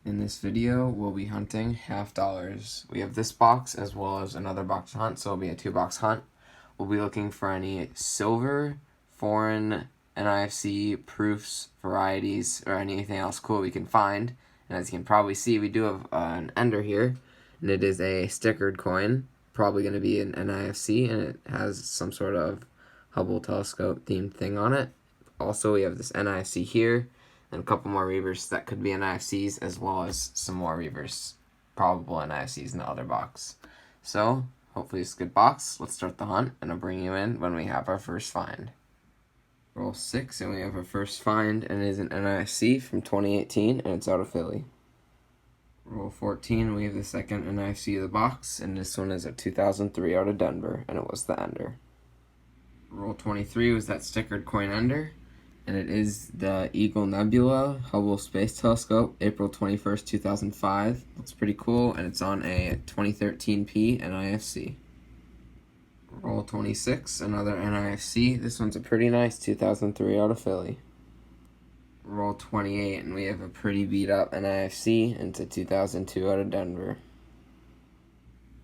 In this video, we'll be hunting half dollars. We have this box as well as another box to hunt, so it'll be a 2-box hunt. We'll be looking for any silver, foreign, NIFC, proofs, varieties, or anything else cool we can find. And as you can probably see, we do have an ender here, and it is a stickered coin, probably going to be an NIFC, and it has some sort of Hubble telescope themed thing on it. Also, we have this NIFC here, and a couple more reavers that could be NIFCs, as well as some more reavers, probable NIFCs in the other box. So, hopefully it's a good box. Let's start the hunt, and I'll bring you in when we have our first find. Roll 6, and we have our first find, and it is an NIFC from 2018, and it's out of Philly. Roll 14, we have the second NIFC of the box, and this one is a 2003 out of Denver, and it was the ender. Roll 23 was that stickered coin ender, and it is the Eagle Nebula Hubble Space Telescope, April 21st, 2005. Looks pretty cool, and it's on a 2013P NIFC. Roll 26, another NIFC. This one's a pretty nice 2003 out of Philly. Roll 28, and we have a pretty beat up NIFC, and it's a 2002 out of Denver.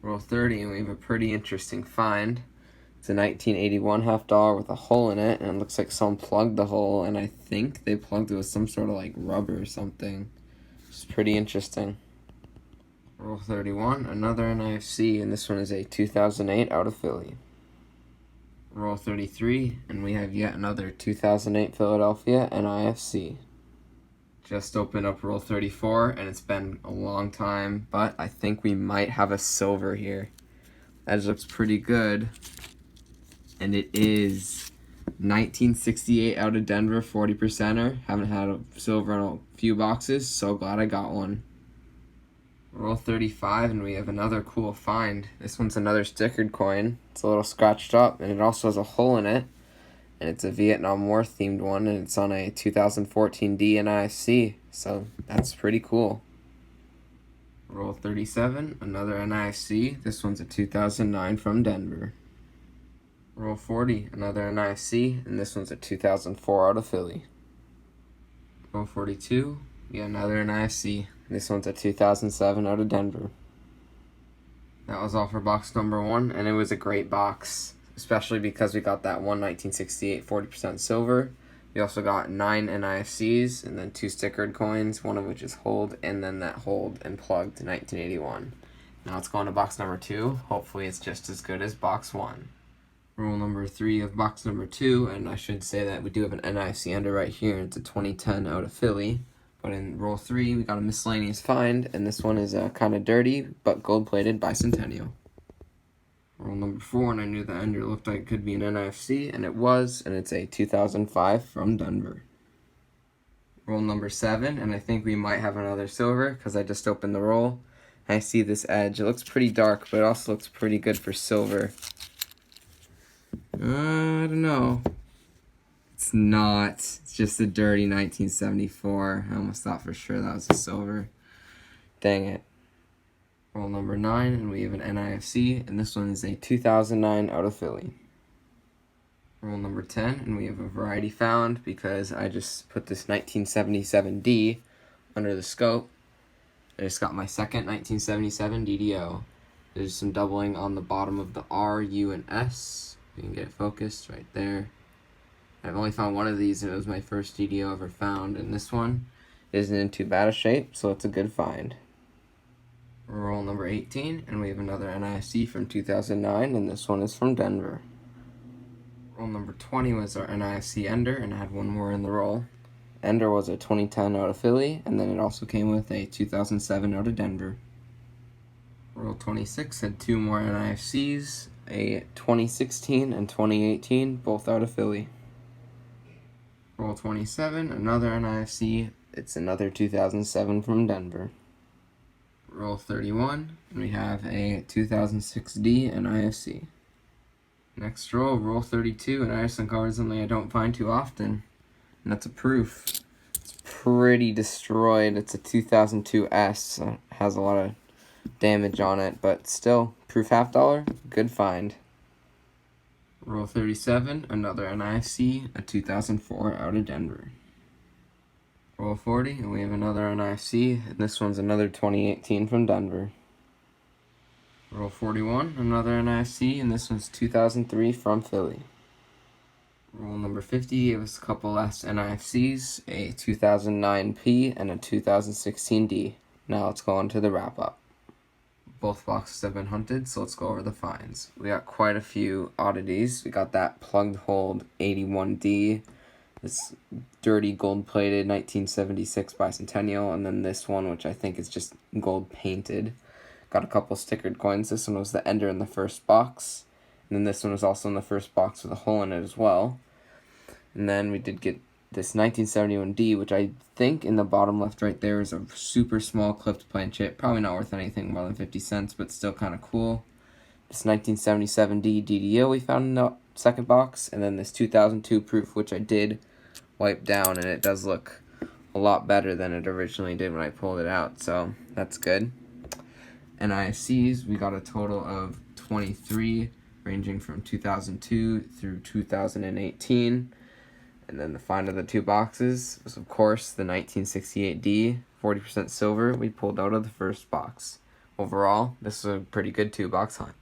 Roll 30, and we have a pretty interesting find. It's a 1981 half dollar with a hole in it, and it looks like someone plugged the hole, and I think they plugged it with some sort of like rubber or something. It's pretty interesting. Roll 31, another NIFC, and this one is a 2008 out of Philly. Roll 33, and we have yet another 2008 Philadelphia NIFC. Just opened up roll 34, and it's been a long time, but I think we might have a silver here. That looks pretty good. And it is 1968 out of Denver, 40%er. Haven't had a silver in a few boxes, so glad I got one. Roll 35, and we have another cool find. This one's another stickered coin. It's a little scratched up, and it also has a hole in it. And it's a Vietnam War themed one, and it's on a 2014 D NIFC, so that's pretty cool. Roll 37, another NIFC. This one's a 2009 from Denver. Roll 40, another NIFC, and this one's a 2004 out of Philly. Roll 42, another NIFC. This one's a 2007 out of Denver. That was all for box number 1, and it was a great box, especially because we got that one 1968 40% silver. We also got 9 NIFCs, and then 2 stickered coins, one of which is hold, and then that hold and plugged 1981. Now let's go on to box number 2. Hopefully it's just as good as box 1. Roll number 3 of box number 2, and I should say that we do have an NIFC under right here. It's a 2010 out of Philly. But in roll 3, we got a miscellaneous find, and this one is kind of dirty, but gold-plated Bicentennial. Roll number 4, and I knew the ender looked like it could be an NIFC, and it was, and it's a 2005 from Denver. Roll number 7, and I think we might have another silver, because I just opened the roll. I see this edge. It looks pretty dark, but it also looks pretty good for silver. I don't know. It's not. It's just a dirty 1974. I almost thought for sure that was a silver. Dang it. Roll number 9, and we have an NIFC, and this one is a 2009 out of Philly. Roll number 10, and we have a variety found because I just put this 1977D under the scope. I just got my second 1977 DDO. There's some doubling on the bottom of the R, U, and S. You can get it focused right there. I've only found one of these, and it was my first DDO ever found, and this one isn't in too bad a shape, so it's a good find. Roll number 18, and we have another NIFC from 2009, and this one is from Denver. Roll number 20 was our NIFC ender, and I had one more in the roll. Ender was a 2010 out of Philly, and then it also came with a 2007 out of Denver. Roll 26 had 2 more NIFCs, a 2016 and 2018, both out of Philly. Roll 27, another NIFC. It's another 2007 from Denver. Roll 31, and we have a 2006D NIFC. Next roll 32, and I just uncovered something I don't find too often, and that's a proof. It's pretty destroyed. It's a 2002S, so it has a lot of damage on it, but still, proof half dollar, good find. Roll 37, another NIFC, a 2004 out of Denver. Roll 40, and we have another NIFC, and this one's another 2018 from Denver. Roll 41, another NIFC, and this one's 2003 from Philly. Roll number 50 gave us a couple last NIFCs, a 2009 P and a 2016 D. Now let's go on to the wrap up. Both boxes have been hunted, so let's go over the finds. We got quite a few oddities. We got that plugged hold 81D, this dirty gold-plated 1976 Bicentennial, and then this one, which I think is just gold-painted. Got a couple stickered coins. This one was the ender in the first box, and then this one was also in the first box with a hole in it as well. And then we did get this 1971D, which I think in the bottom left right there is a super small clipped planchet. Probably not worth anything more than 50 cents, but still kind of cool. This 1977D DDO we found in the second box, and then this 2002 proof, which I did wipe down, and it does look a lot better than it originally did when I pulled it out, so that's good. NIFCs, we got a total of 23, ranging from 2002 through 2018. And then the find of the two boxes was, of course, the 1968D, 40% silver we pulled out of the first box. Overall, this is a pretty good 2-box hunt.